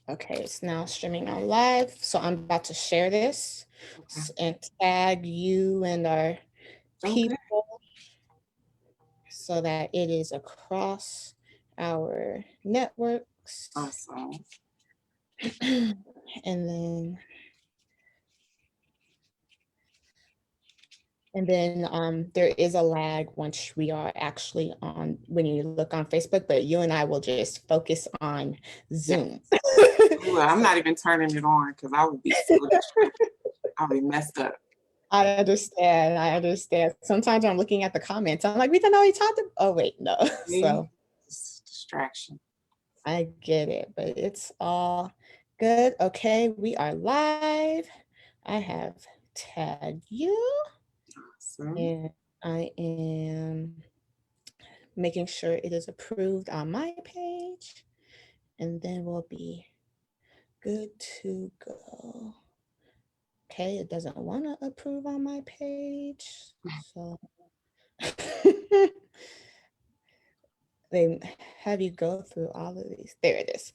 okay, it's now streaming on live. So I'm about to share this and tag you and our people so that it is across our networks. Awesome. And then there is a lag once we are actually on, when you look on Facebook, but you and I will just focus on Zoom. Well, I'm not even turning it on because I would be so distracted. I'll be messed up. I understand. Sometimes I'm looking at the comments. I'm like, we don't know he talked about. Oh, wait, no. So it's distraction. I get it, but it's all good. Okay, we are live. I have tagged you. Awesome. And I am making sure it is approved on my page. And then we'll be good to go. Okay, it doesn't want to approve on my page. So they have you go through all of these. There it is.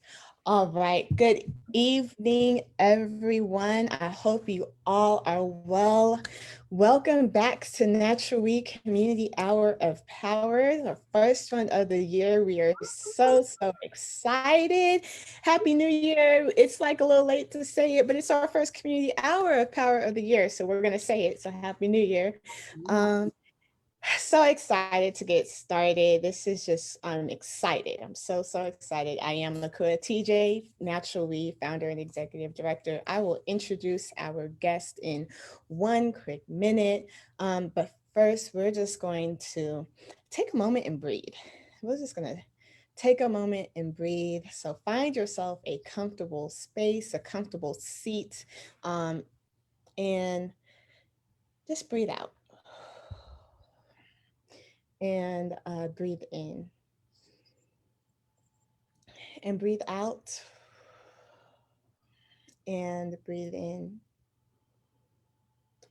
All right. Good evening, everyone. I hope you all are well. Welcome back to Natural Week Community Hour of Power, the first one of the year. We are so excited. Happy New Year. It's like a little late to say it, but it's our first community hour of Power of the year. So we're going to say it. So Happy New Year. So excited to get started. This is just, I'm excited. I'm so excited. I am Nakua TJ, Natural Weed founder and executive director. I will introduce our guest in one quick minute. But first, we're just going to take a moment and breathe. We're just going to take a moment and breathe. So find yourself a comfortable space, a comfortable seat, and just breathe out. And breathe in and breathe out and breathe in.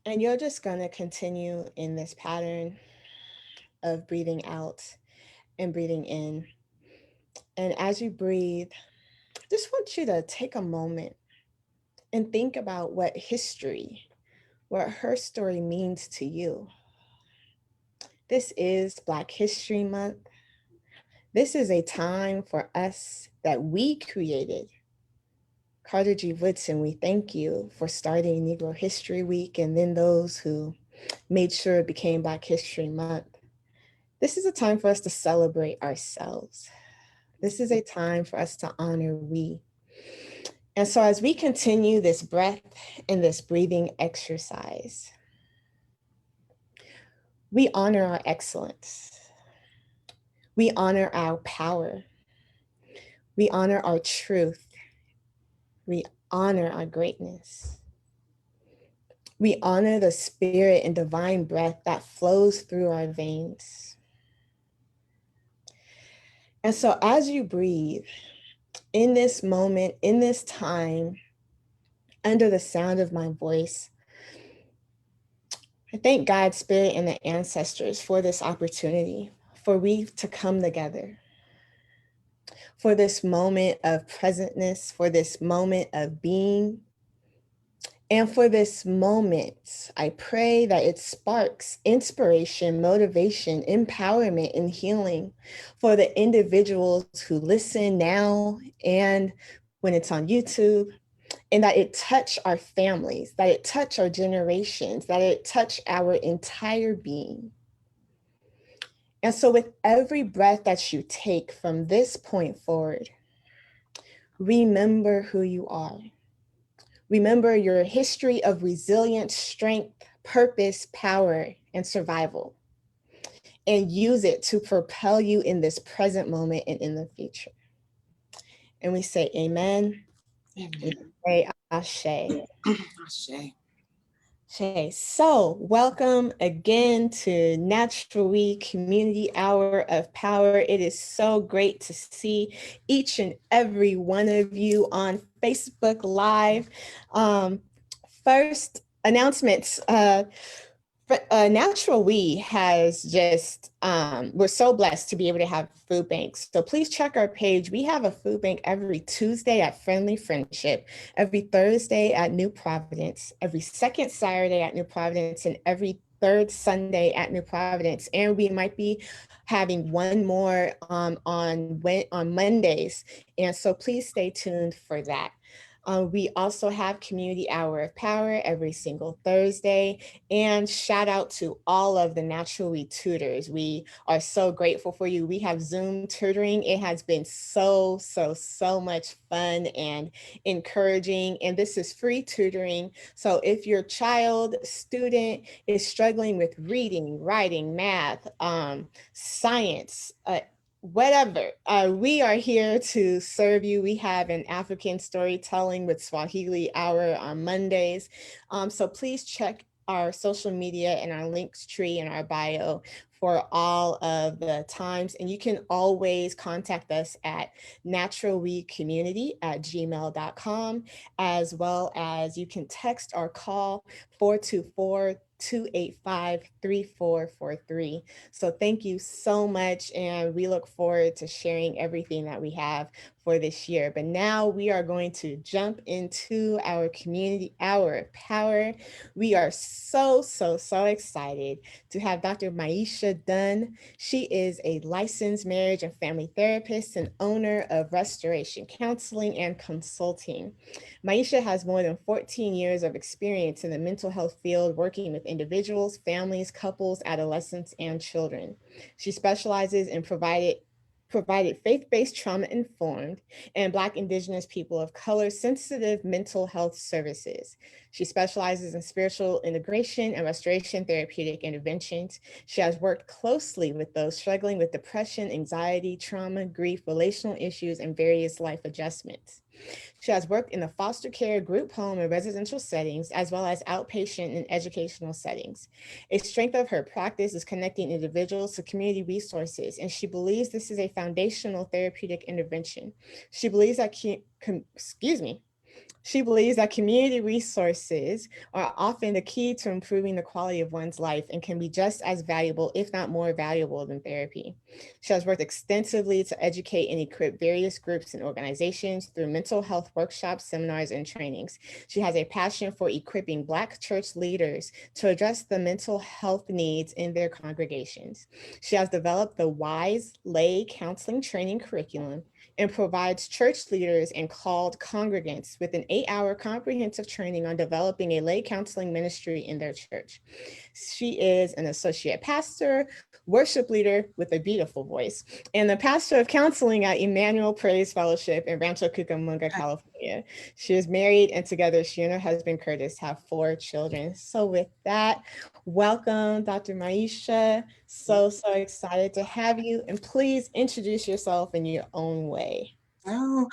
And you're just going to continue in this pattern of breathing out and breathing in. And as you breathe, I just want you to take a moment and think about what her story means to you. This is Black History Month. This is a time for us that we created. Carter G. Woodson, we thank you for starting Negro History Week and then those who made sure it became Black History Month. This is a time for us to celebrate ourselves. This is a time for us to honor we. And so as we continue this breath and this breathing exercise, we honor our excellence. We honor our power. We honor our truth. We honor our greatness. We honor the spirit and divine breath that flows through our veins. And so as you breathe, in this moment, in this time, under the sound of my voice, I thank God, Spirit, and the ancestors for this opportunity, for we to come together, for this moment of presentness, for this moment of being. And for this moment, I pray that it sparks inspiration, motivation, empowerment, and healing for the individuals who listen now and when it's on YouTube, and that it touch our families, that it touch our generations, that it touch our entire being. And so with every breath that you take from this point forward, remember who you are. Remember your history of resilience, strength, purpose, power, and survival, and use it to propel you in this present moment and in the future. And we say amen. Amen. We say ashe. Ashe. Okay, so welcome again to Natural Week Community Hour of Power. It is so great to see each and every one of you on Facebook Live. First announcements. Natural We has just, we're so blessed to be able to have food banks. So please check our page. We have a food bank every Tuesday at Friendly Friendship, every Thursday at New Providence, every second Saturday at New Providence, and every third Sunday at New Providence. And we might be having one more on Mondays. And so please stay tuned for that. We also have Community Hour of Power every single Thursday. And shout out to all of the Natural We tutors. We are so grateful for you. We have Zoom tutoring. It has been so much fun and encouraging. And this is free tutoring. So if your child, student is struggling with reading, writing, math, science, whatever. We are here to serve you. We have an African storytelling with Swahili Hour on Mondays. So please check our social media and our links tree in our bio for all of the times. And you can always contact us at naturalwecommunity@gmail.com, as well as you can text or call 424-285-3443. So thank you so much. And we look forward to sharing everything that we have for this year. But now we are going to jump into our Community Hour of Power. We are so excited to have Dr. Myesha Dunn. She is a licensed marriage and family therapist and owner of Restoration Counseling and Consulting. Myesha has more than 14 years of experience in the mental health field, working with individuals, families, couples, adolescents, and children. She specializes in provided faith-based trauma-informed and Black, Indigenous, people of color sensitive mental health services. She specializes in spiritual integration and restoration therapeutic interventions. She has worked closely with those struggling with depression, anxiety, trauma, grief, relational issues, and various life adjustments. She has worked in the foster care, group home, and residential settings, as well as outpatient and educational settings. A strength of her practice is connecting individuals to community resources, and she believes this is a foundational therapeutic intervention. She believes that, she believes that community resources are often the key to improving the quality of one's life and can be just as valuable, if not more valuable, than therapy. She has worked extensively to educate and equip various groups and organizations through mental health workshops, seminars, and trainings. She has a passion for equipping Black church leaders to address the mental health needs in their congregations. She has developed the WISE Lay Counseling Training Curriculum and provides church leaders and called congregants with an 8-hour comprehensive training on developing a lay counseling ministry in their church. She is an associate pastor, worship leader with a beautiful voice, and the pastor of counseling at Emmanuel Praise Fellowship in Rancho Cucamonga, California. She is married, and together she and her husband Curtis have 4 children. So with that, welcome, Dr. Myesha. So excited to have you. And please introduce yourself in your own way. Oh,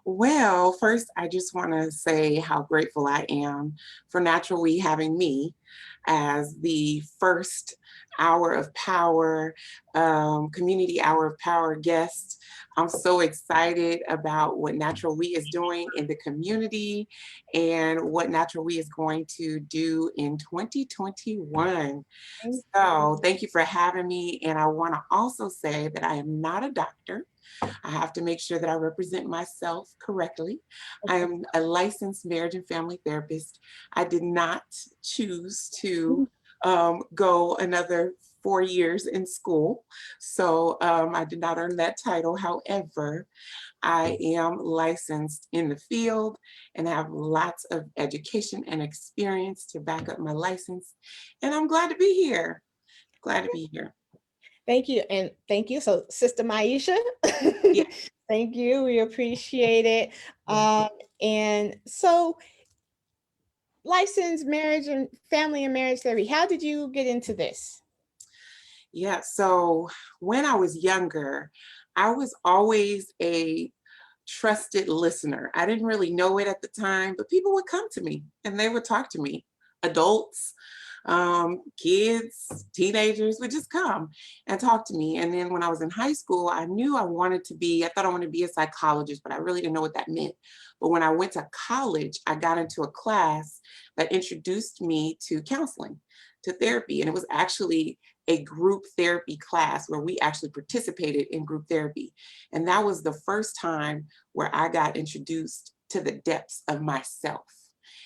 well, first, I just want to say how grateful I am for Natural We having me as the first Hour of Power, Community Hour of Power guest. I'm so excited about what Natural We is doing in the community and what Natural We is going to do in 2021. So thank you for having me. And I want to also say that I am not a doctor. I have to make sure that I represent myself correctly. I am a licensed marriage and family therapist. I did not choose to go another 4 years in school. So I did not earn that title. However, I am licensed in the field and have lots of education and experience to back up my license. And I'm glad to be here. Glad to be here. Thank you. And thank you. So, Sister Myesha, Yeah. thank you. We appreciate it. And so, licensed marriage and family and marriage therapy, how did you get into this? Yeah, so when I was younger, I was always a trusted listener. I didn't really know it at the time, but people would come to me and they would talk to me. Adults, kids, teenagers would just come and talk to me. And then when I was in high school, I knew I thought I wanted to be a psychologist, but I really didn't know what that meant. But when I went to college, I got into a class that introduced me to counseling, to therapy. And it was actually a group therapy class where we actually participated in group therapy. And that was the first time where I got introduced to the depths of myself.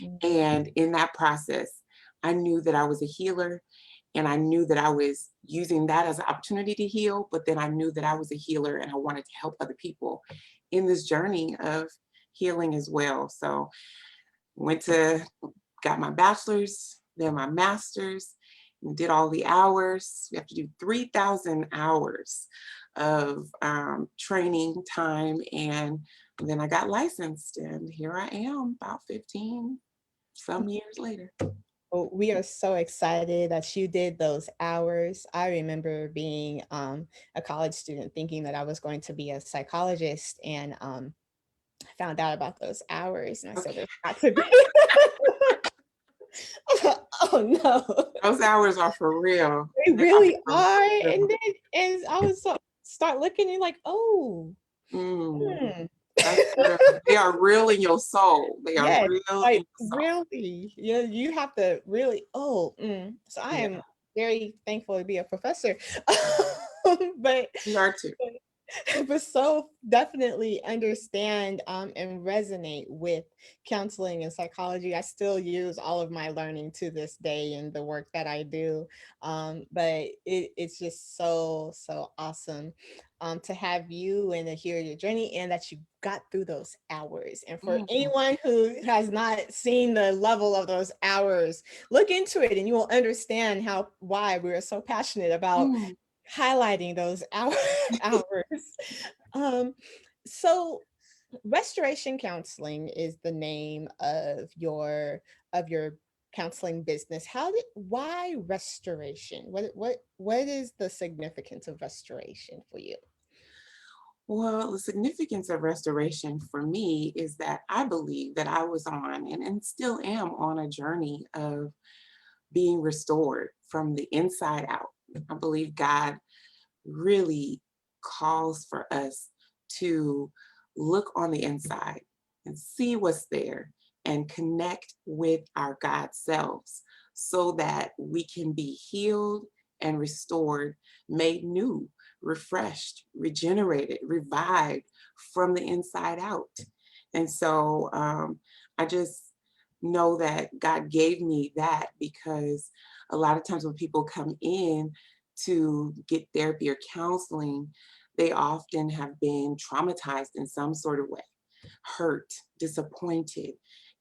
Mhm. And in that process, I knew that I was a healer, and I knew that I was using that as an opportunity to heal, but then I knew that I was a healer and I wanted to help other people in this journey of healing as well. So went to got my bachelor's, then my master's, and did all the hours. We have to do 3,000 hours of training time. And then I got licensed, and here I am about 15 some years later. Well, we are so excited that you did those hours. I remember being a college student thinking that I was going to be a psychologist, and I found out about those hours, and I said, Okay. "There's got to be." Oh no, Those hours are for real. they They are really for are. And real. then as I was start looking and like, oh, Mm, hmm. that's real. They are real in your soul. They are Yes, real in like your soul. really, you have to really. Oh, so I Yeah, am very thankful to be a professor, but we are too. but so definitely understand and resonate with counseling and psychology. I still use all of my learning to this day in the work that I do. But it's just so awesome to have you and to hear your journey and that you got through those hours. And for Mm, anyone who has not seen the level of those hours, look into it and you will understand how why we're so passionate about mm. highlighting those hours. Um, so restoration counseling is the name of your counseling business. Why restoration? What is the significance of restoration for you? Well, the significance of restoration for me is that I believe that I was on and still am on a journey of being restored from the inside out. I believe God really calls for us to look on the inside and see what's there and connect with our God selves so that we can be healed and restored, made new, refreshed, regenerated, revived from the inside out. And so I just know that God gave me that because a lot of times when people come in to get therapy or counseling, they often have been traumatized in some sort of way, hurt, disappointed,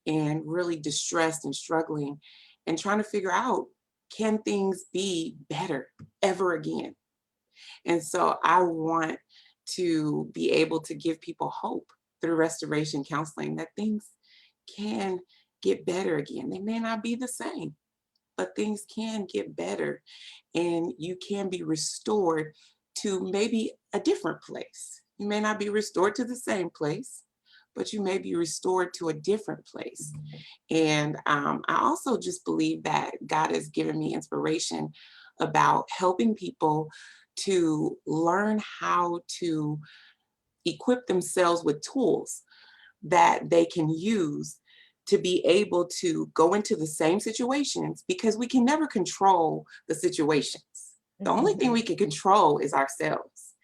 and really distressed and struggling and trying to figure out, can things be better ever again? And so I want to be able to give people hope through restoration counseling that things can get better again. They may not be the same, but things can get better and you can be restored to maybe a different place. You may not be restored to the same place, but you may be restored to a different place. And I also just believe that God has given me inspiration about helping people to learn how to equip themselves with tools that they can use to be able to go into the same situations because we can never control the situations. The only thing Mhm. we can control is ourselves.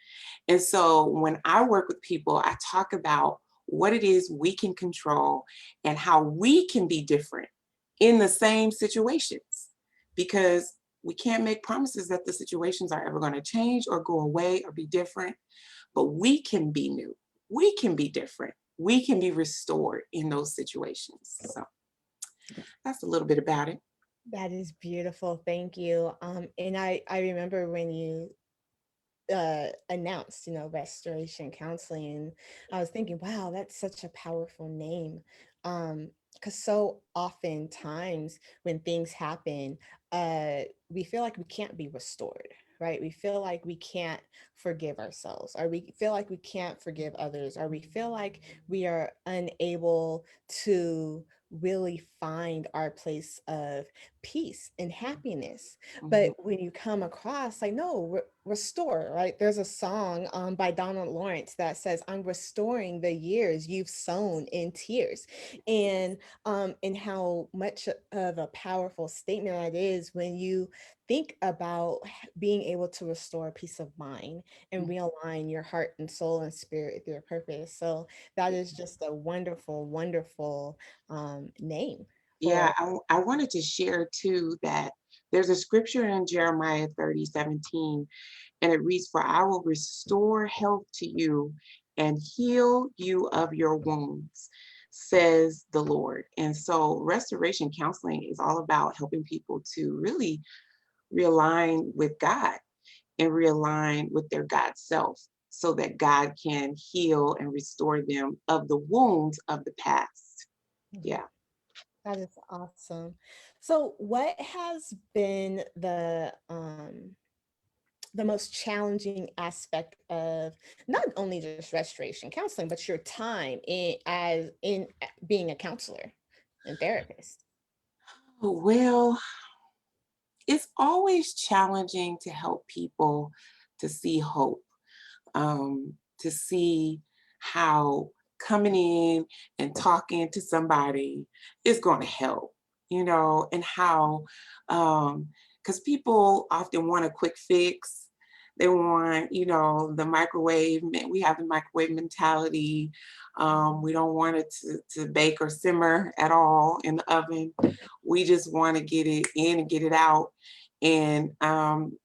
And so when I work with people, I talk about what it is we can control and how we can be different in the same situations because we can't make promises that the situations are ever going to change or go away or be different, but we can be new. We can be different. We can be restored in those situations. So that's a little bit about it. That is beautiful. Thank you. And I remember when you announced, restoration counseling. I was thinking, wow, that's such a powerful name. Because so oftentimes when things happen, we feel like we can't be restored, right? We feel like we can't forgive ourselves, or we feel like we can't forgive others, or we feel like we are unable to really find our place of peace and happiness. Mhm. But when you come across, like, no, restore, right? There's a song by Donald Lawrence that says, I'm restoring the years you've sown in tears. And how much of a powerful statement that is when you think about being able to restore peace of mind and realign your heart and soul and spirit with your purpose. So that is just a wonderful, wonderful name Yeah, for. I wanted to share too that there's a scripture in Jeremiah 30:17, and it reads, "For I will restore health to you and heal you of your wounds, says the Lord." And so restoration counseling is all about helping people to really realign with God and realign with their God self so that God can heal and restore them of the wounds of the past. Yeah. That is awesome. So, what has been the most challenging aspect of not only just restoration counseling, but your time in being a counselor and therapist? Well, it's always challenging to help people to see hope, to see how coming in and talking to somebody is going to help, and how, because people often want a quick fix. They want, the microwave. We have the microwave mentality. We don't want it to bake or simmer at all in the oven. We just want to get it in and get it out. And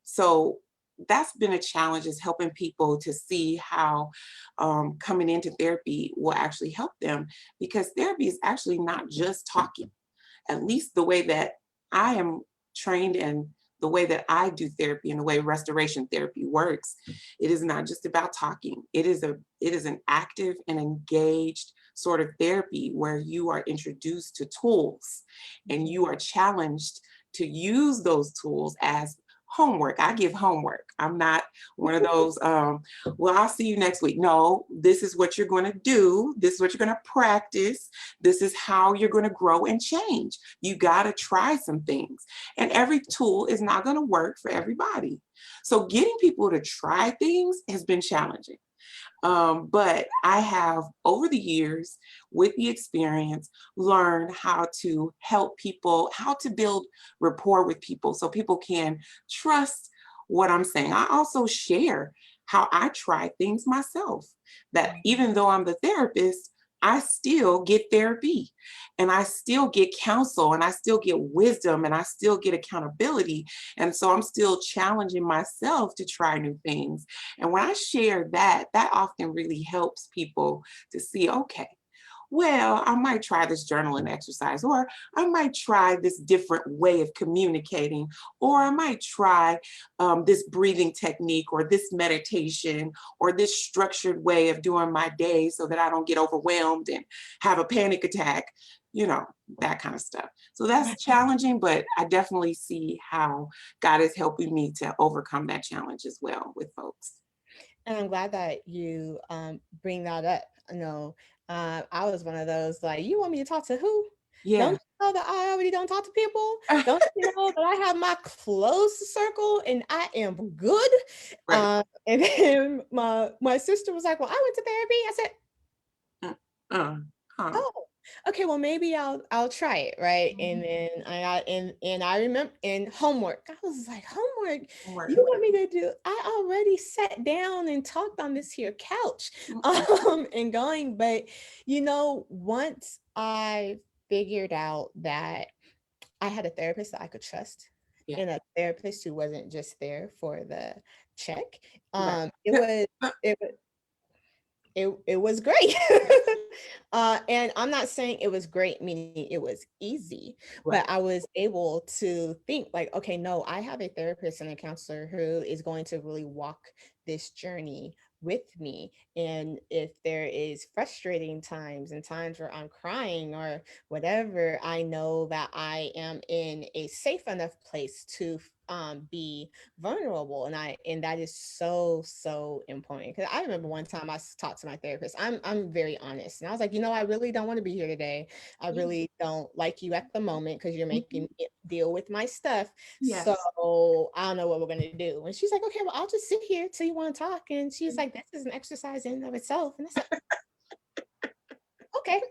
so that's been a challenge, is helping people to see how coming into therapy will actually help them, because therapy is actually not just talking, at least the way that I am trained and the way that I do therapy and the way restoration therapy works. It is not just about talking. It is an active and engaged sort of therapy where you are introduced to tools and you are challenged to use those tools as homework. I give homework. I'm not one of those, well, I'll see you next week. No, this is what you're going to do. This is what you're going to practice. This is how you're going to grow and change. You got to try some things. And every tool is not going to work for everybody. So getting people to try things has been challenging. But I have, over the years, with the experience, learned how to help people, how to build rapport with people so people can trust what I'm saying. I also share how I try things myself, that even though I'm the therapist, I still get therapy and I still get counsel and I still get wisdom and I still get accountability. And so I'm still challenging myself to try new things. And when I share that, that often really helps people to see, okay, well, I might try this journaling exercise, or I might try this different way of communicating, or I might try this breathing technique, or this meditation, or this structured way of doing my day so that I don't get overwhelmed and have a panic attack, you know, that kind of stuff. So that's challenging, but I definitely see how God is helping me to overcome that challenge as well with folks. And I'm glad that you bring that up. You know, I was one of those like, you want me to talk to who? Don't Yeah. you know that I already don't talk to people? Don't you know that I have my close circle and I am good? Right. And then my sister was like, "Well, I went to therapy." I said, Uh, uh, huh. "Oh, okay, well maybe I'll try it, right?" And Mhm. then I got and I remember in homework, I was like, "Homework? Homework. You want me to do? I already sat down and talked on this here couch, Mm-mm. and going." But once I figured out that I had a therapist that I could trust, Yeah. and a therapist who wasn't just there for the check, Right. it Yeah. was uh, it was great. And I'm not saying it was great, meaning it was easy, but Right. I was able to think like, okay, no, I have a therapist and a counselor who is going to really walk this journey with me. And if there is frustrating times and times where I'm crying or whatever, I know that I am in a safe enough place to be vulnerable, and that is so so important. Because I remember one time talked to my therapist. I'm very honest, and I was like, I really don't want to be here today. I Yes. really don't like you at the moment because you're making Mhm. me deal with my stuff. Yes. So I don't know what we're gonna do. And she's like, okay, well, I'll just sit here till you want to talk. And she's like, this is an exercise in and of itself. And I said, okay.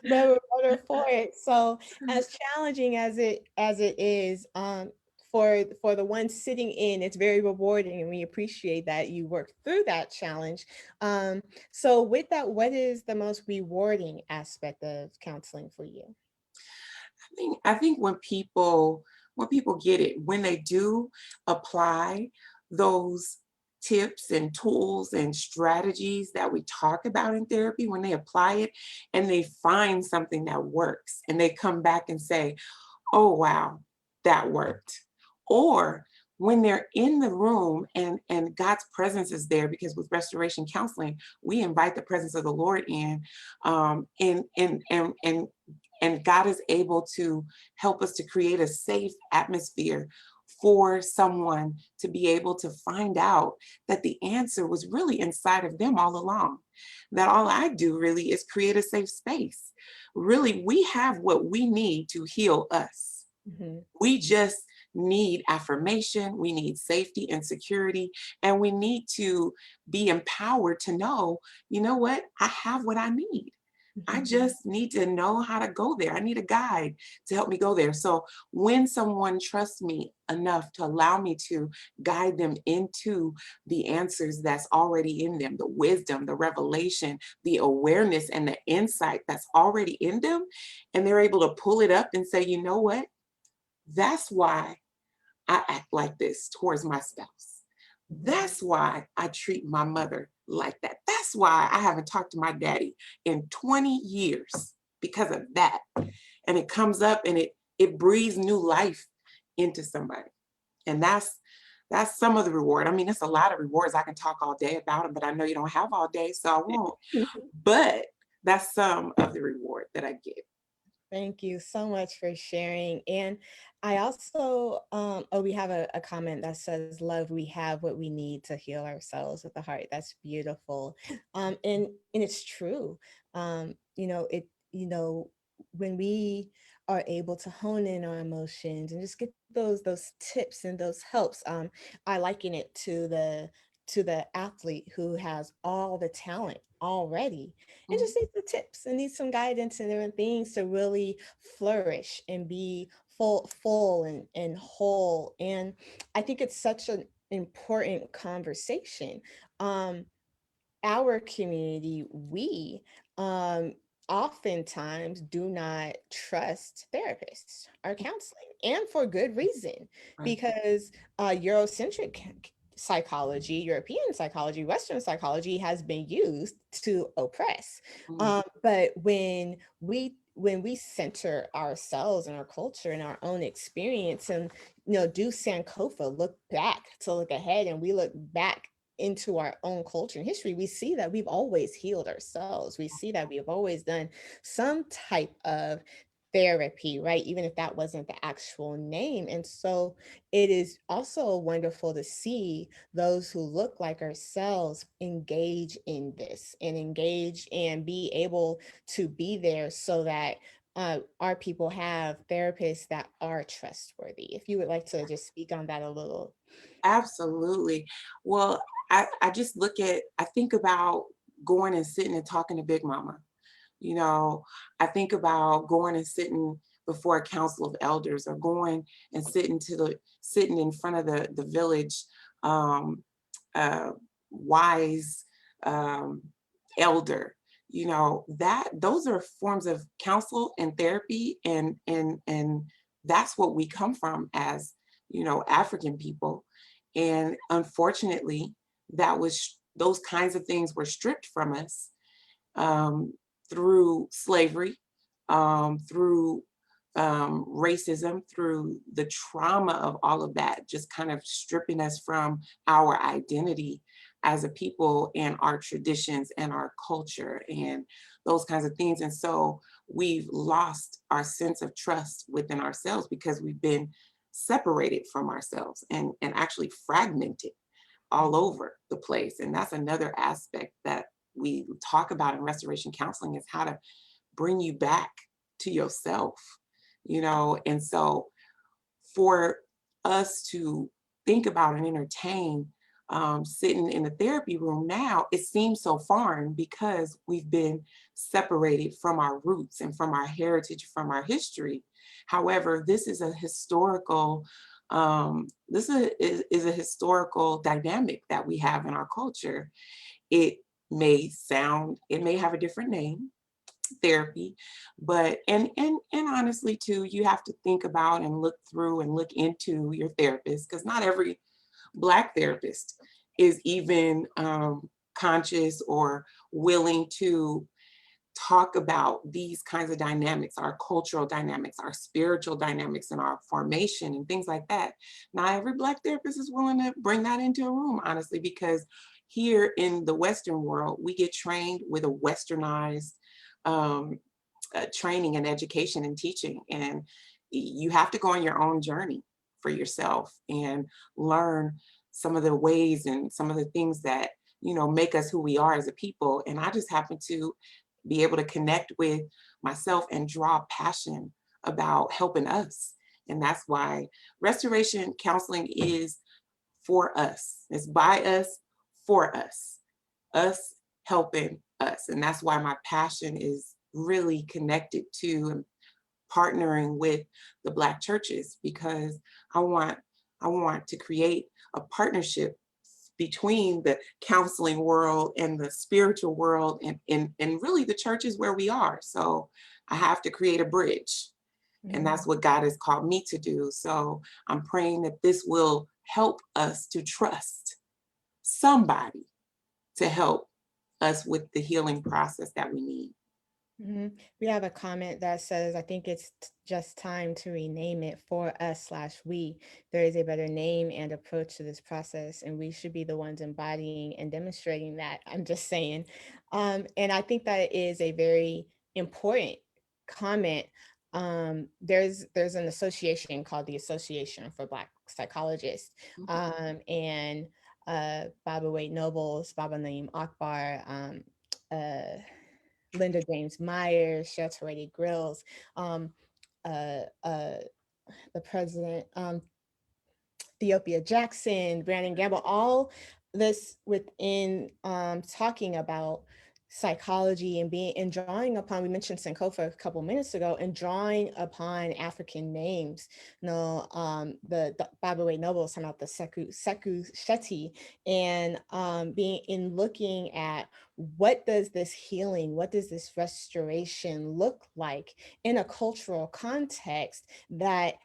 But we're better for it. So as challenging as it is, for the one sitting in, it's very rewarding, and we appreciate that you work through that challenge. So with that, what is the most rewarding aspect of counseling for you? I think when people get it, when they do apply those tips and tools and strategies that we talk about in therapy, when they apply it and they find something that works and they come back and say, oh wow, that worked. Or when they're in the room and God's presence is there, because with restoration counseling, we invite the presence of the Lord in, and God is able to help us to create a safe atmosphere for someone to be able to find out that the answer was really inside of them all along. That all I do really is create a safe space. Really, we have what we need to heal us. Mhm. We just need affirmation, we need safety and security, and we need to be empowered to know, you know what, I have what I need. I Mhm. just need to know how to go there. I need a guide to help me go there. So when someone trusts me enough to allow me to guide them into the answers that's already in them, the wisdom, the revelation, the awareness, and the insight that's already in them, and they're able to pull it up and say, you know what? That's why I act like this towards my spouse. Mhm. That's why I treat my mother like that. That's why I haven't talked to my daddy in 20 years because of that. And it comes up and it breathes new life into somebody. And that's some of the reward. I mean, it's a lot of rewards. I can talk all day about them, but I know you don't have all day, so I won't. But that's some of the reward that I get. Thank you so much for sharing. And I also, oh, we have a comment that says, "Love, we have what we need to heal ourselves with the heart." That's beautiful, and it's true. When we are able to hone in our emotions and just get those tips and those helps, I liken it to the athlete who has all the talent already and Mhm. just needs the tips and needs some guidance and different things to really flourish and be full and whole. And I think it's such an important conversation. um our community, we um oftentimes do not trust therapists or counseling, and for good reason, Right. because Eurocentric psychology, European psychology, Western psychology has been used to oppress. Mhm. But when we center ourselves and our culture and our own experience, and do Sankofa, look back to look ahead, and we look back into our own culture and history, we see that we've always healed ourselves. We see that we have always done some type of therapy, right? Even if that wasn't the actual name. And so it is also wonderful to see those who look like ourselves engage in this and engage and be able to be there so that our people have therapists that are trustworthy. If you would like to just speak on that a little. Absolutely. Well, I just I think about going and sitting and talking to Big Mama. You know, I think about going and sitting before a council of elders, or going and sitting in front of the village um, uh, wise um, elder. You know, that those are forms of counsel and therapy, and that's what we come from as, African people. And unfortunately, those kinds of things were stripped from us, um, through slavery, through racism, through the trauma of all of that, just kind of stripping us from our identity as a people and our traditions and our culture and those kinds of things. And so we've lost our sense of trust within ourselves because we've been separated from ourselves and actually fragmented all over the place. And that's another aspect that we talk about in restoration counseling, is how to bring you back to yourself, you know? And so for us to think about and entertain sitting in the therapy room now, it seems so foreign because we've been separated from our roots and from our heritage, from our history. However, this is a historical, is a historical dynamic that we have in our culture. It it may have a different name, therapy, but and honestly too, you have to think about and look through and look into your therapist, because not every Black therapist is even conscious or willing to talk about these kinds of dynamics, our cultural dynamics, our spiritual dynamics, and our formation and things like that. Not every Black therapist is willing to bring that into a room, honestly, because here in the Western world, we get trained with a westernized um, training and education and teaching. And you have to go on your own journey for yourself and learn some of the ways and some of the things that, you know, make us who we are as a people. And I just happen to be able to connect with myself and draw passion about helping us. And that's why restoration counseling is for us. It's by us, for us helping us. And that's why my passion is really connected to partnering with the Black churches, because I want I want to create a partnership between the counseling world and the spiritual world, and really the churches where we are. So I have to create a bridge. And Mhm. that's what God has called me to do. So I'm praying that this will help us to trust somebody to help us with the healing process that we need. We have a comment that says, I think it's just time to rename it for us/we. There is a better name and approach to this process, and we should be the ones embodying and demonstrating that. I'm just saying. And I think that is a very important comment. There's an association called the Association for Black Psychologists, Mhm. and Baba Wade Nobles, Baba Naeem Akbar, uh, Linda James Myers, Shelter Grills, um, uh, uh, the president, Ethiopia Jackson, Brandon Gamble, all this within talking about psychology and being and drawing upon, we mentioned Sankofa a couple minutes ago, and drawing upon African names. You know, the Baba Way Noble is talking about the Seku Sheti, and being in looking at what does this healing, what does this restoration look like in a cultural context that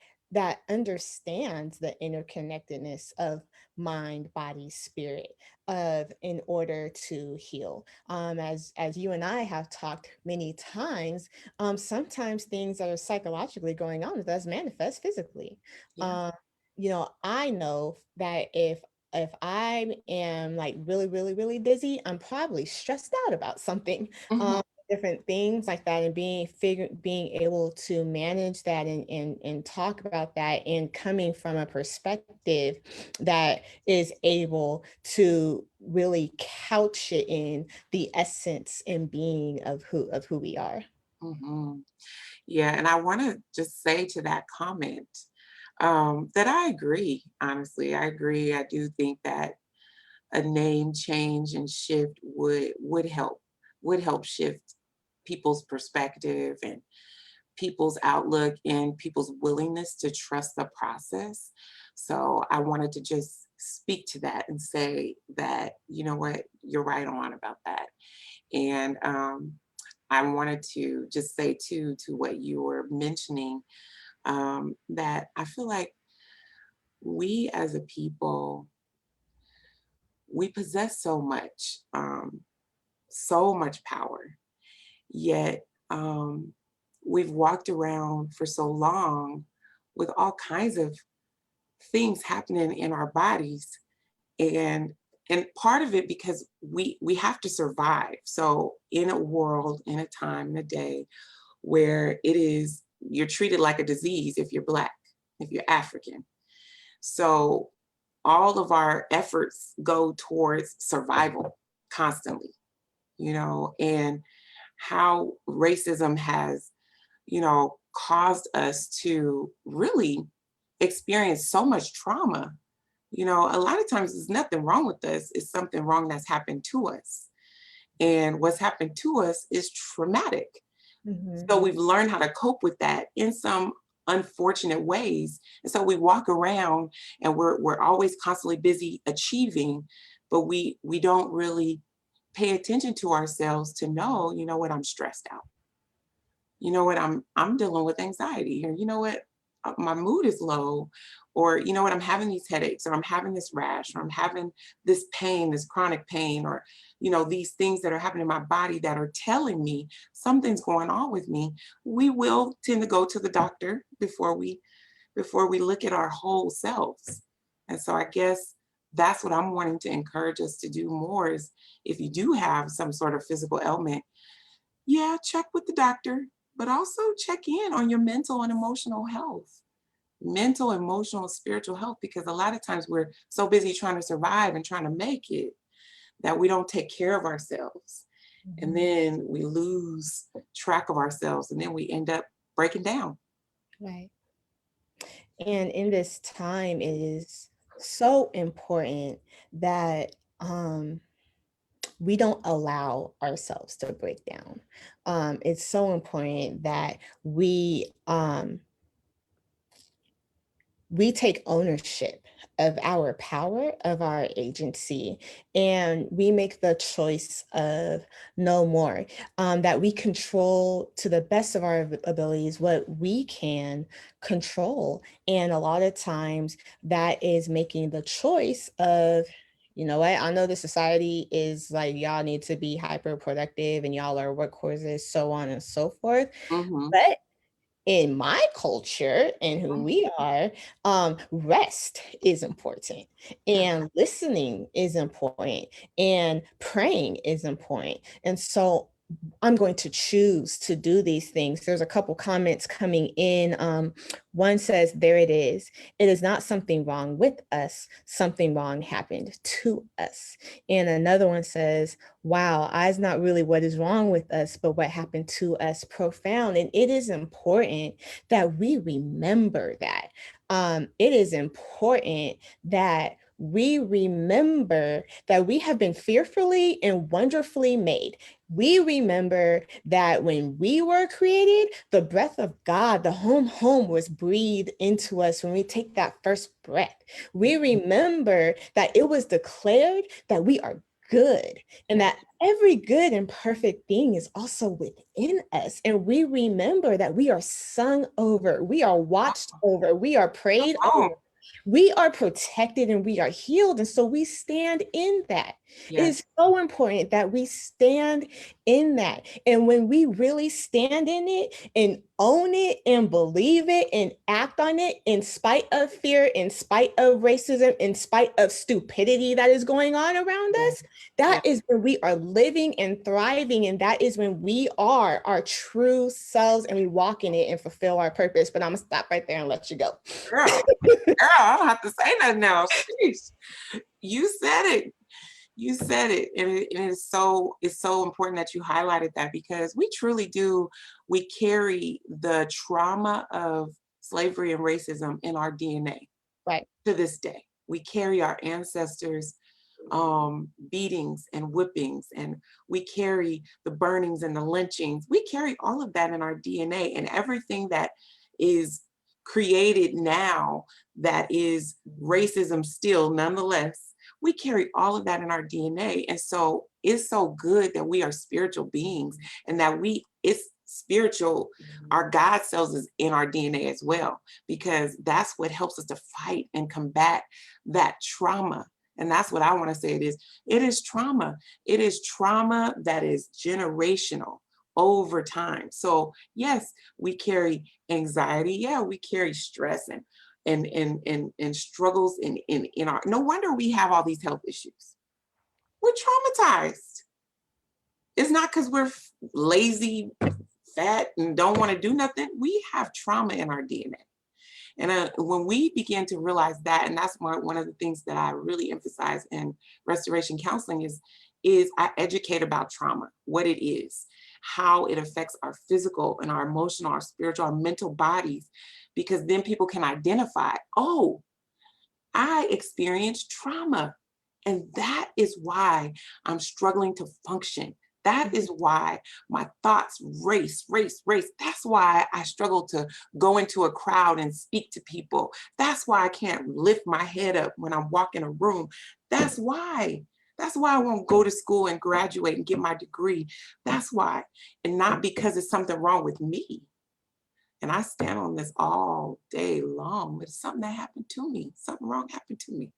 understands the interconnectedness of mind, body, spirit, of in order to heal. As you and I have talked many times, sometimes things that are psychologically going on with us manifest physically. Yeah. Um, I know that if I am like really, really, really busy, I'm probably stressed out about something. Mhm. Different things like that, and being able to manage that and talk about that, and coming from a perspective that is able to really couch it in the essence and being of who we are. Mhm. Yeah, and I want to just say to that comment that I agree. Honestly, I agree. I do think that a name change and shift would help shift people's perspective and people's outlook and people's willingness to trust the process. So I wanted to just speak to that and say that, you know what, you're right on about that. And I wanted to just say too, to what you were mentioning, that I feel like we as a people, we possess so much power, yet we've walked around for so long with all kinds of things happening in our bodies, and part of it because we have to survive. So in a world, in a time, in a day where it is, you're treated like a disease if you're Black. if you're African. So all of our efforts go towards survival constantly, and how racism has, caused us to really experience so much trauma. A lot of times there's nothing wrong with us, it's something wrong that's happened to us. And what's happened to us is traumatic. Mhm. So we've learned how to cope with that in some unfortunate ways. And so we walk around and we're always constantly busy achieving, but we don't really pay attention to ourselves to know, you know what, I'm stressed out. You know what, I'm dealing with anxiety, or you know what, my mood is low, or you know what, I'm having these headaches, or I'm having this rash, or I'm having this pain, this chronic pain, or these things that are happening in my body that are telling me something's going on with me. We will tend to go to the doctor before we look at our whole selves. And so I guess that's what I'm wanting to encourage us to do more is, if you do have some sort of physical ailment, yeah, check with the doctor, but also check in on your mental and emotional health. Mental, emotional, spiritual health, because a lot of times we're so busy trying to survive and trying to make it that we don't take care of ourselves. And Mhm. then we lose track of ourselves, and then we end up breaking down. Right. And in this time, it is so important that we don't allow ourselves to break down. It's so important that we take ownership of our power, of our agency, and we make the choice of no more. That we control to the best of our abilities what we can control. And a lot of times that is making the choice of, you know what, I know the society is like, y'all need to be hyper productive and y'all are workhorses, so on and so forth. Mm-hmm. But in my culture and who we are, rest is important, and listening is important, and praying is important. And so I'm going to choose to do these things. There's a couple comments coming in. One says, there it is. It is not something wrong with us. Something wrong happened to us. And another one says, wow, it's not really what is wrong with us, but what happened to us. Profound. And it is important that we remember that. It is important that we remember that we have been fearfully and wonderfully made. We remember that when we were created, the breath of God, the home was breathed into us when we take that first breath. We remember that it was declared that we are good, and Yeah. that every good and perfect thing is also within us. And we remember that we are sung over, we are watched over, we are prayed over, Oh, we are protected, and we are healed. And so we stand in that. It yes. is so important that we stand in that. And when we really stand in it and own it and believe it and act on it, in spite of fear, in spite of racism, in spite of stupidity that is going on around Yeah. us, that Yeah. is when we are living and thriving. And that is when we are our true selves and we walk in it and fulfill our purpose. But I'm gonna stop right there and let you go. Girl, I don't have to say nothing else. Sheesh. You said it. You said it. And it's so important that you highlighted that, because we truly do. We carry the trauma of slavery and racism in our DNA Right. to this day. We carry our ancestors' beatings and whippings, and we carry the burnings and the lynchings. We carry all of that in our DNA, and everything that is created now that is racism still, nonetheless, we carry all of that in our DNA. And so it's so good that we are spiritual beings, and that it's spiritual, our God cells is in our DNA as well, because that's what helps us to fight and combat that trauma. And that's what I want to say it is. It is trauma. It is trauma that is generational over time. So yes, we carry anxiety. Yeah, we carry stress and struggles in our, no wonder we have all these health issues. We're traumatized. It's not because we're lazy, fat, and don't want to do nothing. We have trauma in our DNA. And when we begin to realize that, and that's one of the things that I really emphasize in restoration counseling is I educate about trauma, what it is, how it affects our physical and our emotional, our spiritual, our mental bodies, because then people can identify, oh, I experienced trauma. And that is why I'm struggling to function. That is why my thoughts race, race, race. That's why I struggle to go into a crowd and speak to people. That's why I can't lift my head up when I'm walking a room. That's why. That's why I won't go to school and graduate and get my degree. That's why. And not because it's something wrong with me. And I stand on this all day long, but it's something that happened to me. Something wrong happened to me.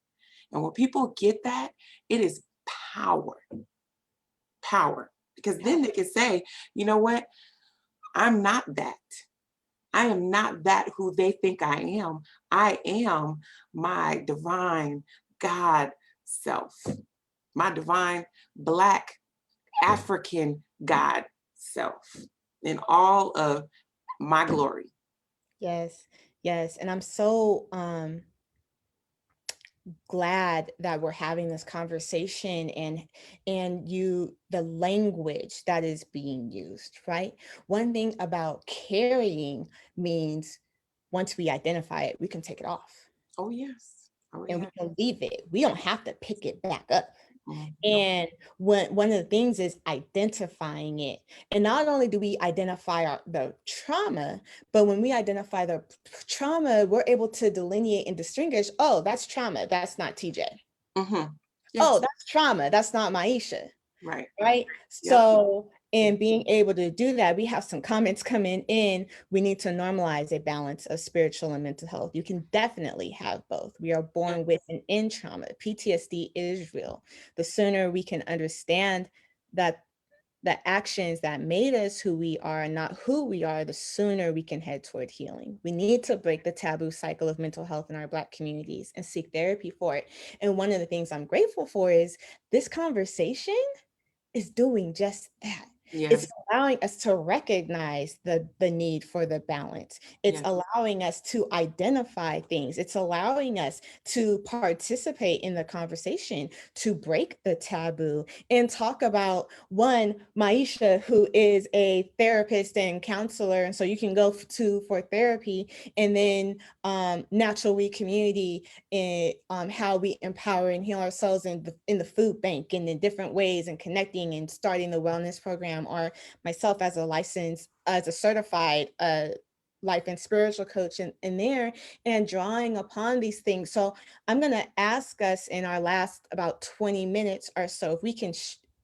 And when people get that, it is power, power. Because then they can say, you know what? I'm not that. I am not that who they think I am. I am my divine God self, my divine Black African God self in all of my glory. Yes, yes. And I'm so glad that we're having this conversation, and you the language that is being used, right? One thing about carrying means once we identify it, we can take it off Oh, yes. Oh, and we yeah. can leave it. We don't have to pick it back up. No. And one of the things is identifying it. And not only do we identify the trauma, but when we identify the trauma, we're able to delineate and distinguish, oh, that's trauma. That's not TJ. Mm-hmm. Oh, Yes. that's trauma. That's not Myesha. Right. Right. Yep. So, in being able to do that, we have some comments coming in. We need to normalize a balance of spiritual and mental health. You can definitely have both. We are born with and in trauma. PTSD is real. The sooner we can understand that the actions that made us who we are and not who we are, the sooner we can head toward healing. We need to break the taboo cycle of mental health in our Black communities and seek therapy for it. And one of the things I'm grateful for is this conversation is doing just that. It's Yes. allowing us to recognize the need for the balance. It's Yes. allowing us to identify things. It's allowing us to participate in the conversation, to break the taboo and talk about one, Myesha, who is a therapist and counselor. And so you can go to for therapy, and then Natural We Community, and how we empower and heal ourselves in the food bank and in different ways, and connecting and starting the wellness program, or myself as a licensed, as a certified life and spiritual coach in there, and drawing upon these things. So I'm going to ask us in our last about 20 minutes or so, if we can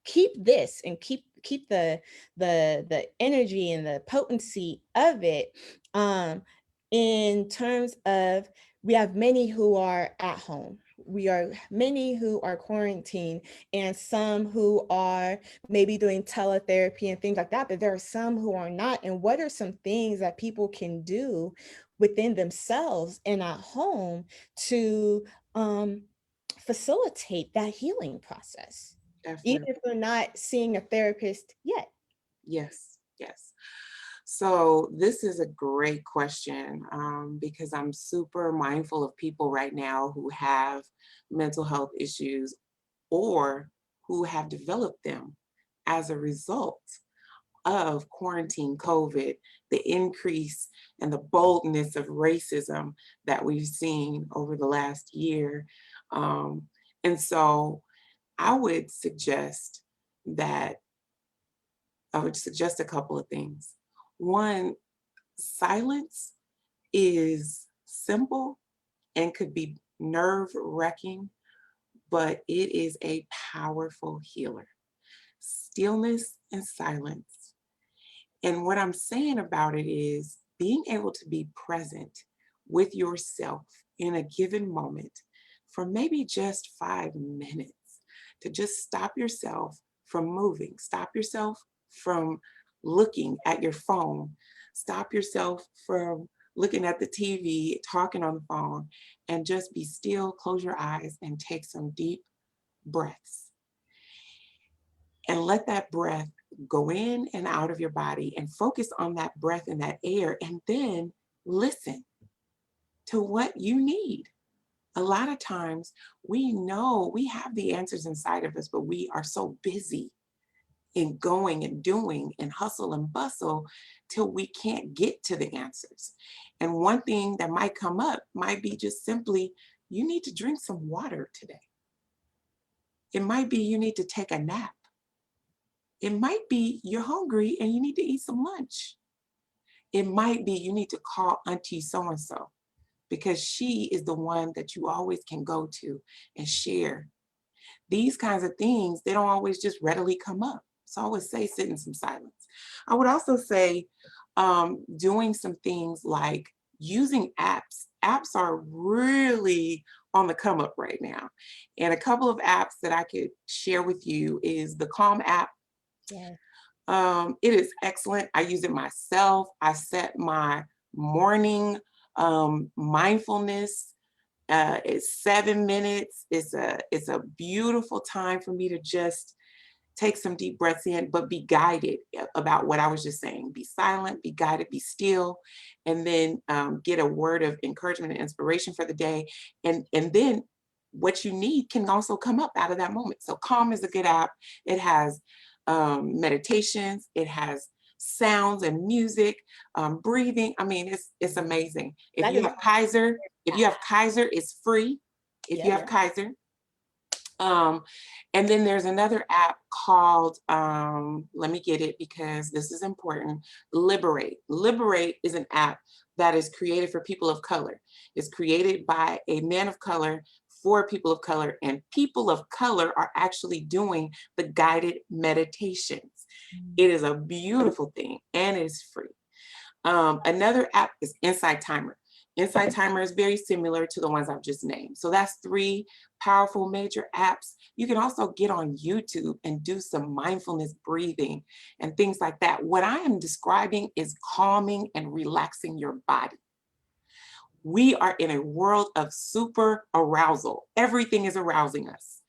keep this and keep the energy and the potency of it, in terms of, we have many who are at home. We are many who are quarantined, and some who are maybe doing teletherapy and things like that, but there are some who are not. And what are some things that people can do within themselves and at home to facilitate that healing process, even Definitely. if they're not seeing a therapist yet? Yes. Yes. So this is a great question, because I'm super mindful of people right now who have mental health issues or who have developed them as a result of quarantine COVID, the increase and the boldness of racism that we've seen over the last year. Um, and so I would suggest that I would suggest a couple of things. One, silence is simple and could be nerve wracking, but it is a powerful healer. Stillness and silence. And what I'm saying about it is being able to be present with yourself in a given moment for maybe just 5 minutes, to just stop yourself from moving, stop yourself from looking at your phone, stop yourself from looking at the TV, talking on the phone, and just be still, close your eyes, and take some deep breaths. And let that breath go in and out of your body, and focus on that breath and that air, and then listen. to what you need. A lot of times we know we have the answers inside of us, but we are so busy in going and doing and hustle and bustle till we can't get to the answers. And one thing that might come up might be just simply, you need to drink some water today. It might be you need to take a nap. It might be you're hungry and you need to eat some lunch. It might be you need to call Auntie so-and-so because she is the one that you always can go to and share. These kinds of things, they don't always just readily come up. So I always say sit in some silence. I would also say doing some things like using apps. Apps are really on the come up right now. And a couple of apps that I could share with you is the Calm app. Yes. It is excellent. I use it myself. I set my morning mindfulness. It's 7 minutes. It's a beautiful time for me to just take some deep breaths in, but be guided about what I was just saying. Be silent, be guided, be still, and then get a word of encouragement and inspiration for the day. And then what you need can also come up out of that moment. So Calm is a good app. It has meditations. It has sounds and music, breathing. I mean, it's amazing. If That you is, have Kaiser, it's free. If you yep. have Kaiser. And then there's another app called, let me get it because this is important, Liberate. Liberate is an app that is created for people of color. It's created by a man of color for people of color, and people of color are actually doing the guided meditations. It is a beautiful thing and it is free. Another app is Insight Timer. Insight Timer is very similar to the ones I've just named. So that's 3 powerful major apps. You can also get on YouTube and do some mindfulness breathing and things like that. What I am describing is calming and relaxing your body. We are in a world of super arousal. Everything is arousing us.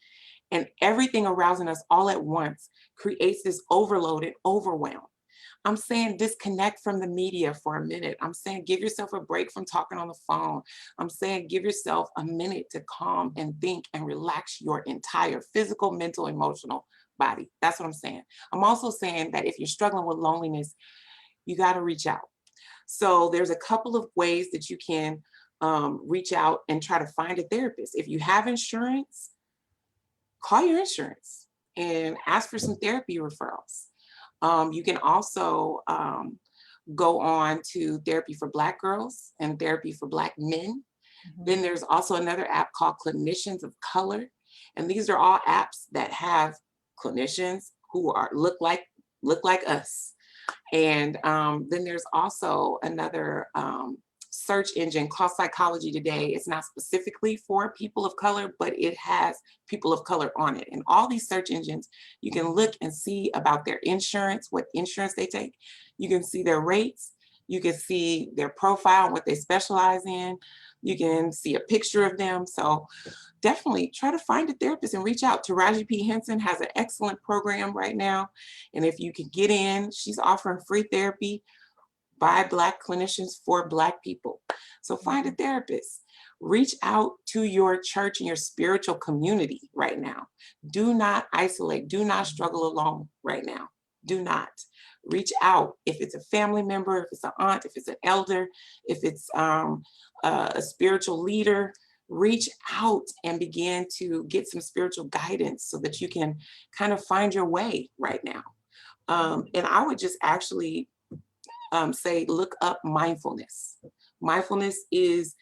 And everything arousing us all at once creates this overload and overwhelm. I'm saying disconnect from the media for a minute. I'm saying give yourself a break from talking on the phone. I'm saying give yourself a minute to calm and think and relax your entire physical, mental, emotional body. That's what I'm saying. I'm also saying that if you're struggling with loneliness, you got to reach out. So there's a couple of ways that you can reach out and try to find a therapist. If you have insurance, call your insurance and ask for some therapy referrals. You can also go on to Therapy for Black Girls and Therapy for Black Men. Then there's also another app called Clinicians of Color. And these are all apps that have clinicians who are look like us. And then there's also another search engine called Psychology Today. It's not specifically for people of color, but it has people of color on it. And all these search engines, you can look and see about their insurance, what insurance they take. You can see their rates. You can see their profile and what they specialize in. You can see a picture of them. So definitely try to find a therapist and reach out. Taraji P. Henson has an excellent program right now. And if you can get in, she's offering free therapy by Black clinicians for Black people. So find a therapist. Reach out to your church and your spiritual community right now. Do not isolate. Do not struggle alone right now. Do not. Reach out. If it's a family member, if it's an aunt, if it's an elder, if it's a spiritual leader, reach out and begin to get some spiritual guidance so that you can kind of find your way right now. And I would just actually say, look up mindfulness. Mindfulness is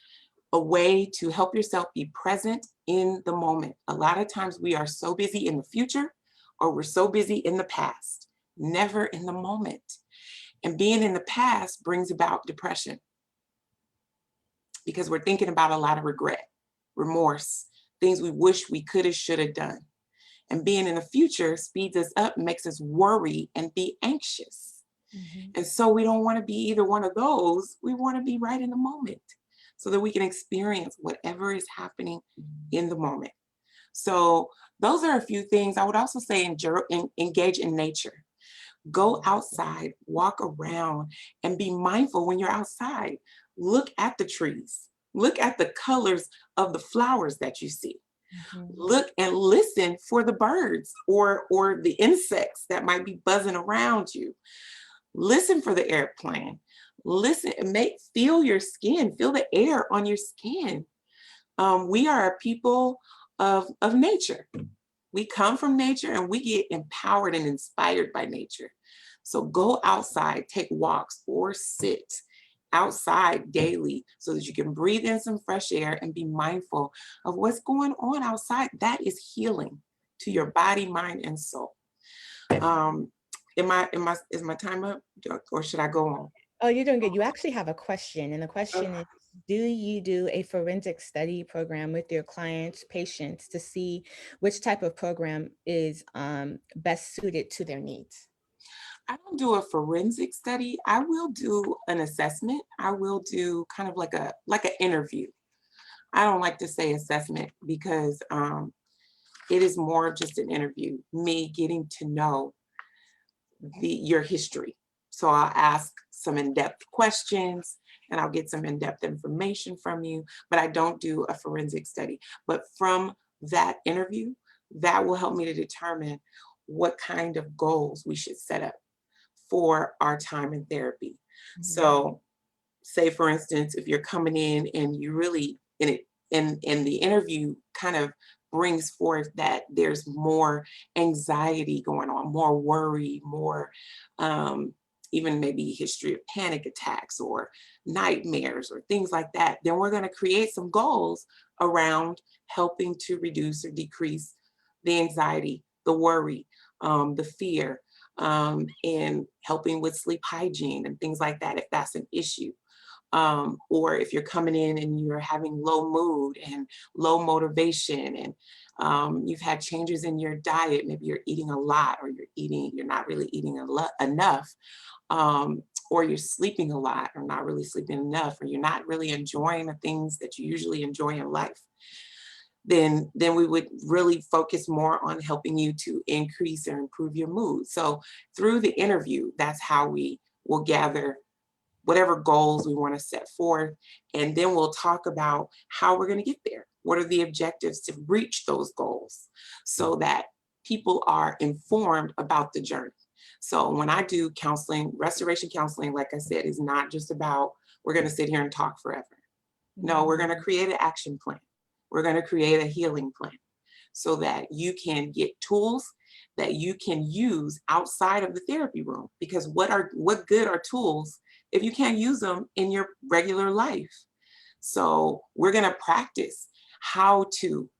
a way to help yourself be present in the moment. A lot of times we are so busy in the future or we're so busy in the past, never in the moment. And being in the past brings about depression because we're thinking about a lot of regret, remorse, things we wish we could have, should have done. And being in the future speeds us up, makes us worry and be anxious. And so we don't want to be either one of those. We want to be right in the moment so that we can experience whatever is happening in the moment. So those are a few things. I would also say engage in nature. Go outside, walk around, and be mindful when you're outside. Look at the trees. Look at the colors of the flowers that you see. Mhm. Look and listen for the birds or the insects that might be buzzing around you. Listen for the airplane. Listen and feel your skin, feel the air on your skin. We are a people of nature. We come from nature and we get empowered and inspired by nature. So go outside, take walks, or sit outside daily so that you can breathe in some fresh air and be mindful of what's going on outside. That is healing to your body, mind, and soul. Um, is my time up, or should I go on? Oh, you're doing good. You actually have a question, and the Okay. question is, do you do a forensic study program with your clients, patients to see which type of program is best suited to their needs? I don't do a forensic study. I will do an assessment. I will do kind of like an interview. I don't like to say assessment because it is more of just an interview, me getting to know your history. So I'll ask some in-depth questions and I'll get some in-depth information from you, but I don't do a forensic study. But from that interview, that will help me to determine what kind of goals we should set up for our time in therapy. Mhm. So say for instance, if you're coming in and you really in it and the interview kind of brings forth that there's more anxiety going on, more worry, more even maybe history of panic attacks or nightmares or things like that, then we're going to create some goals around helping to reduce or decrease the anxiety, the worry, the fear, and helping with sleep hygiene and things like that if that's an issue. Or if you're coming in and you're having low mood and low motivation and you've had changes in your diet, maybe you're eating a lot or you're not really eating enough, or you're sleeping a lot or not really sleeping enough, or you're not really enjoying the things that you usually enjoy in life, then we would really focus more on helping you to increase or improve your mood. So through the interview, that's how we will gather whatever goals we want to set forth. And then we'll talk about how we're going to get there. What are the objectives to reach those goals so that people are informed about the journey? So when I do counseling, restoration counseling, like I said, is not just about we're going to sit here and talk forever. No, we're going to create an action plan. We're going to create a healing plan so that you can get tools that you can use outside of the therapy room. Because what good are tools if you can't use them in your regular life? So we're going to practice how to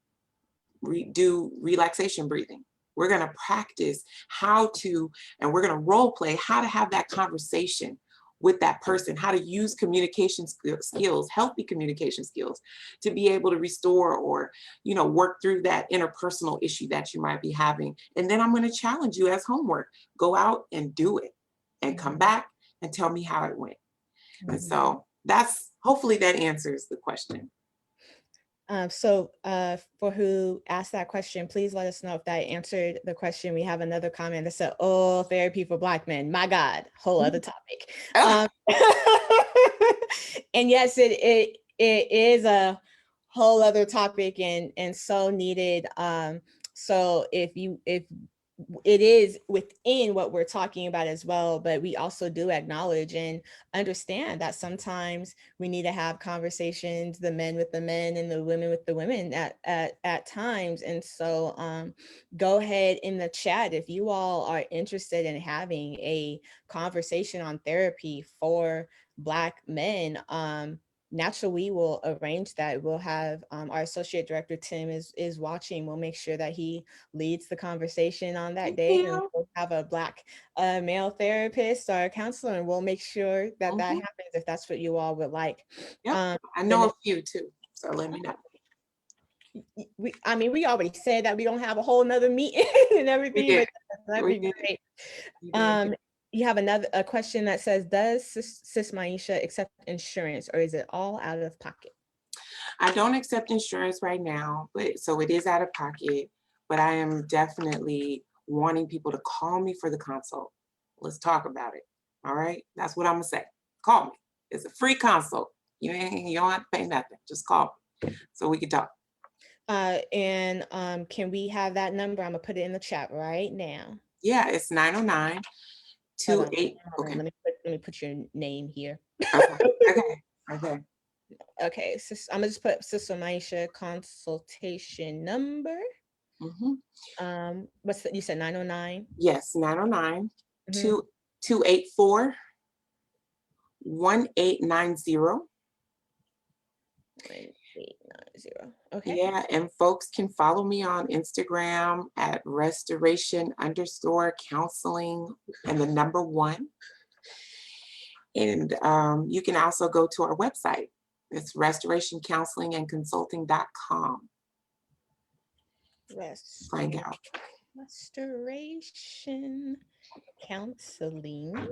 do relaxation breathing. We're going to practice how to, and we're going to role play how to have that conversation with that person, how to use communication skills, healthy communication skills, to be able to restore or, work through that interpersonal issue that you might be having. And then I'm going to challenge you as homework. Go out and do it and come Mhm. back and tell me how it went. And Mhm. so hopefully that answers the question. For who asked that question, please let us know if that answered the question. We have another comment that said, "Oh, therapy for Black men. My God, whole other topic." Ah, Um, and yes, it is a whole other topic and so needed. So if it is within what we're talking about as well, but we also do acknowledge and understand that sometimes we need to have conversations, the men with the men and the women with the women at times. And so go ahead in the chat if you all are interested in having a conversation on therapy for Black men. Naturally, we will arrange that. We'll have our associate director Tim is watching. We'll make sure that he leads the conversation on that thank day, and you. we'll have a Black male therapist or a counselor, and we'll make sure that that Mhm. happens if that's what you all would like. Yep. I know And a few too. So let me know. I mean, we already said that we don't have a whole nother meeting and We everything, did. but that'd We be did. great. We did. Um, you have a question that says, does Sis Myesha accept insurance or is it all out of pocket? I don't accept insurance right now, but so it is out of pocket, but I am definitely wanting people to call me for the consult. Let's talk about it. All right. That's what I'm gonna say. Call me. It's a free consult. You don't have to pay nothing. Just call me so we can talk. And can we have that number? I'm gonna put it in the chat right now. Yeah, it's 909 Hold on, 28. hold on. Okay. Let me put your name here. Okay. Okay. Okay. Okay, so I'm gonna just put Sister Myesha consultation number. Mm-hmm. What's that? You said 909? Yes, 909 Mm-hmm. 284 1890. 1890. Okay. Yeah, and folks can follow me on Instagram at restoration_counseling and the number one. And you can also go to our website. It's restorationcounselingandconsulting.com. Find out. Restoration counseling.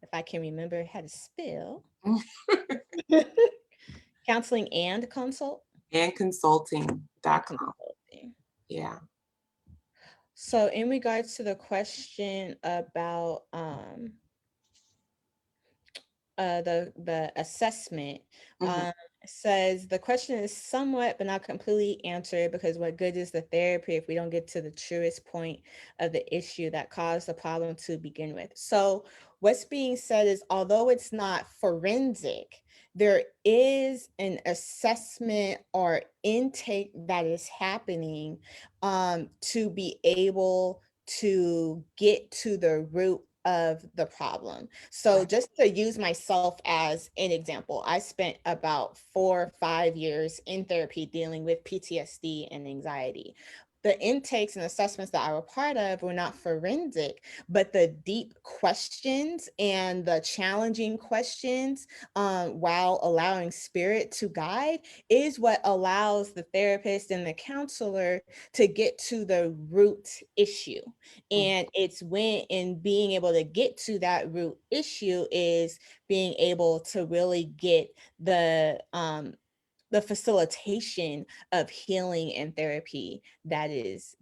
If I can remember how to spell. Counseling and consult? And And consulting.com. consulting. Yeah. So in regards to the question about the assessment, Mhm. says the question is somewhat but not completely answered, because what good is the therapy if we don't get to the truest point of the issue that caused the problem to begin with? So what's being said is, although it's not forensic, there is an assessment or intake that is happening to be able to get to the root of the problem. So Right. just to use myself as an example, I spent about 4 or 5 years in therapy dealing with PTSD and anxiety. The intakes and assessments that I were part of were not forensic, but the deep questions and the challenging questions, while allowing spirit to guide, is what allows the therapist and the counselor to get to the root issue. Mhm. And it's when, in being able to get to that root issue, is being able to really get the facilitation of healing and therapy that is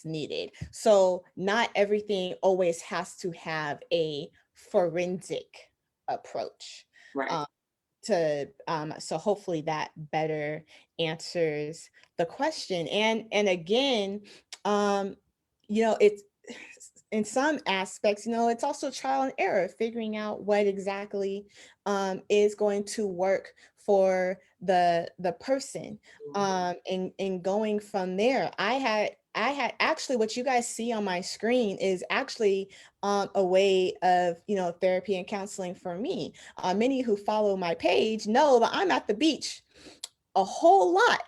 needed. So not everything always has to have a forensic approach. Right. Um, so hopefully that better answers the question. And again, um it's in some aspects, it's also trial and error, figuring out what exactly is going to work for the person, and going from there. I had actually, what you guys see on my screen is actually a way of therapy and counseling for me. Many who follow my page know that I'm at the beach a whole lot.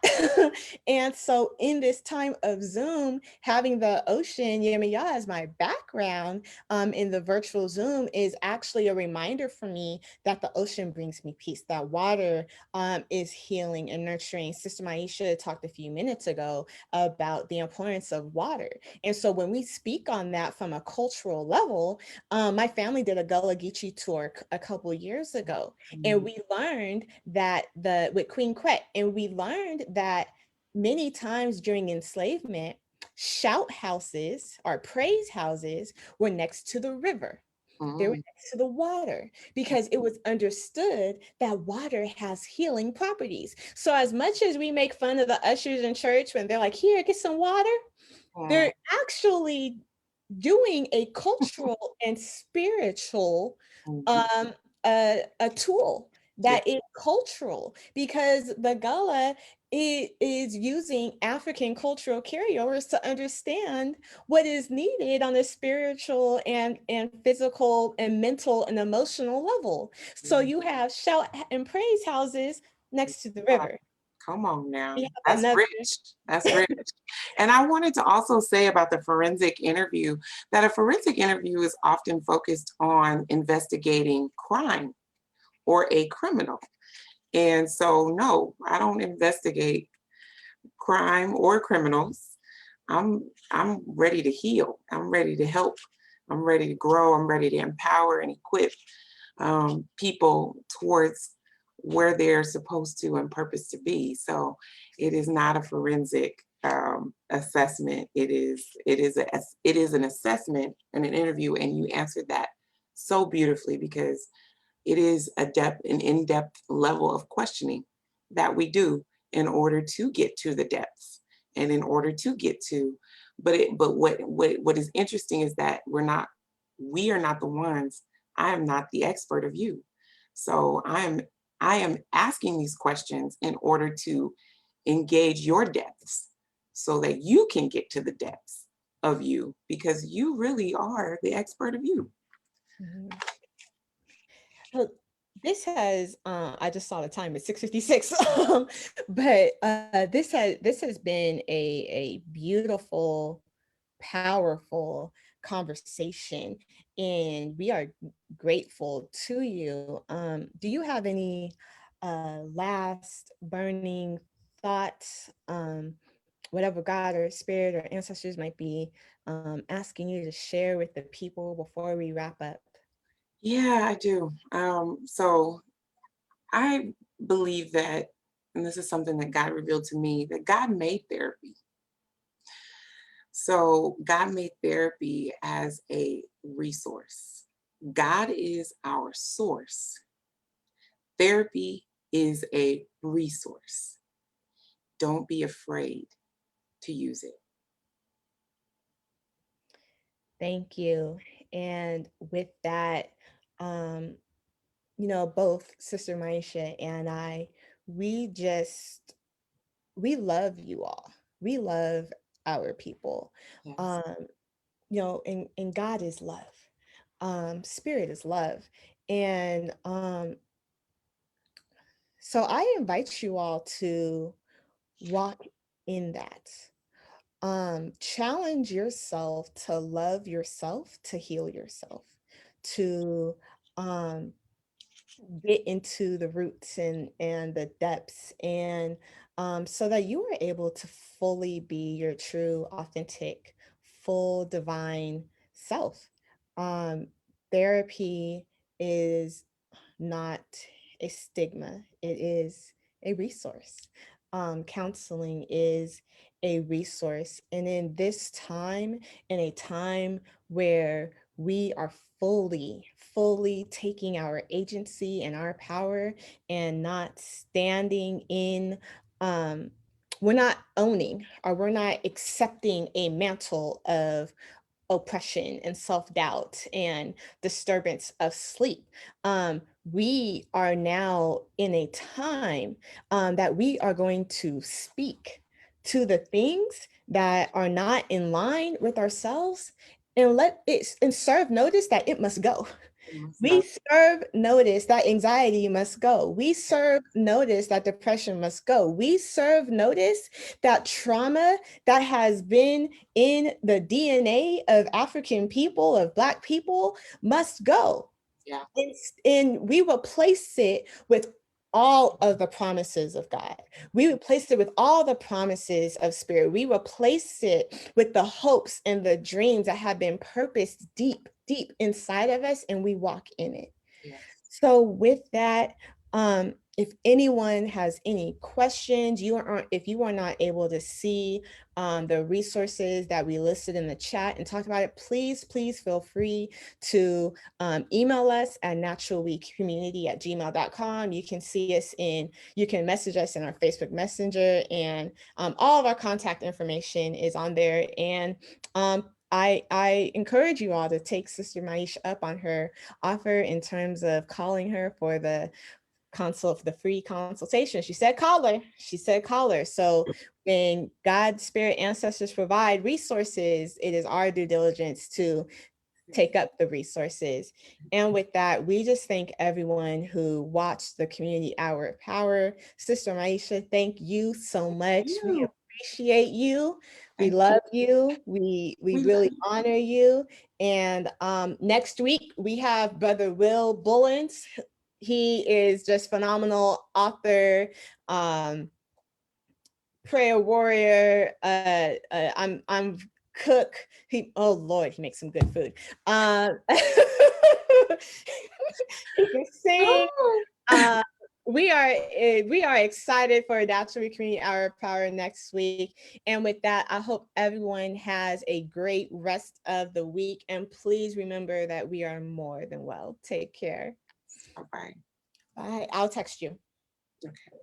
And so in this time of Zoom, having the ocean, Yemaya, as my background in the virtual Zoom, is actually a reminder for me that the ocean brings me peace, that water is healing and nurturing. Sister Myesha talked a few minutes ago about the importance of water. And so when we speak on that from a cultural level, my family did a Gullah Geechee tour a couple years ago, and Mhm. we learned that the with Queen Quet, and we learned that many times during enslavement, shout houses or praise houses were next to the river. They were Mhm. next to the water, because it was understood that water has healing properties. So as much as we make fun of the ushers in church when they're like, here, get some water, Mhm. they're actually doing a cultural and spiritual Mhm. um a tool Yeah. that is cultural, because the Gullah is using African cultural carryovers to understand what is needed on a spiritual and physical and mental and emotional level. So Mhm. you have shout and praise houses next to the river. Come on now. We have That's another. rich. That's rich. And I wanted to also say about the forensic interview that a forensic interview is often focused on investigating crime or a criminal. And so, no, I don't investigate crime or criminals. I'm ready to heal. I'm ready to help. I'm ready to grow. I'm ready to empower and equip people towards where they're supposed to and purpose to be. So it is not a forensic assessment. It is an assessment and an interview, and you answered that so beautifully, because It is an in-depth level of questioning that we do in order to get to the depths and in order to get to, but what is interesting is that we are not the ones. I am not the expert of you. So I am asking these questions in order to engage your depths so that you can get to the depths of you because you really are the expert of you. Mhm. So this has I just saw the time, it's 6:56. But this has been a beautiful, powerful conversation, and we are grateful to you. Do you have any last burning thoughts, whatever God or spirit or ancestors might be asking you to share with the people before we wrap up? Yeah, I do. So I believe that, and this is something that God revealed to me, that God made therapy. So God made therapy as a resource. God is our source. Therapy is a resource. Don't be afraid to use it. Thank you. And with that, um, both Sister Myesha and I, we just, we love you all. We love our people. Yes. Um, and God is love. Spirit is love. And so I invite you all to walk in that. Challenge yourself to love yourself, to heal yourself, to um get into the roots and the depths, and so that you are able to fully be your true, authentic, full divine self. um Therapy is not a stigma, it is a resource. Counseling is a resource. And in this time, in a time where we are fully taking our agency and our power and not standing in, um, we're not owning or we're not accepting a mantle of oppression and self-doubt and disturbance of sleep. We are now in a time that we are going to speak to the things that are not in line with ourselves, and let it and serve notice that it must go. It must go. We serve notice that anxiety must go. We serve notice that depression must go. We serve notice that trauma that has been in the DNA of African people, of Black people, must go. Yeah. And we replace it with all of the promises of God. We replace it with all the promises of Spirit. We replace it with the hopes and the dreams that have been purposed deep inside of us, and we walk in it. Yes. So with that, if anyone has any questions, if you are not able to see the resources that we listed in the chat and talked about it, please feel free to email us at naturalweekcommunity@gmail.com. You can message us in our Facebook Messenger, and all of our contact information is on there. And I encourage you all to take Sister Myesha up on her offer in terms of calling her for the free consultation. She said call her. She said call her. So when God, spirit, ancestors provide resources, it is our due diligence to take up the resources. And with that, we just thank everyone who watched the Community Hour of Power. Sister Myesha, thank you so much. We You. appreciate you. We Thank you. love you. We We love really you. honor you. And next week we have Brother Will Bullens. He is just phenomenal author, prayer warrior. I'm cook. Oh Lord, he makes some good food. He can sing. Oh, Uh, we are excited for Adaptive Community Hour of Power next week. And with that, I hope everyone has a great rest of the week. And please remember that we are more than well. Take care. Bye bye. Bye. I'll text you. Okay.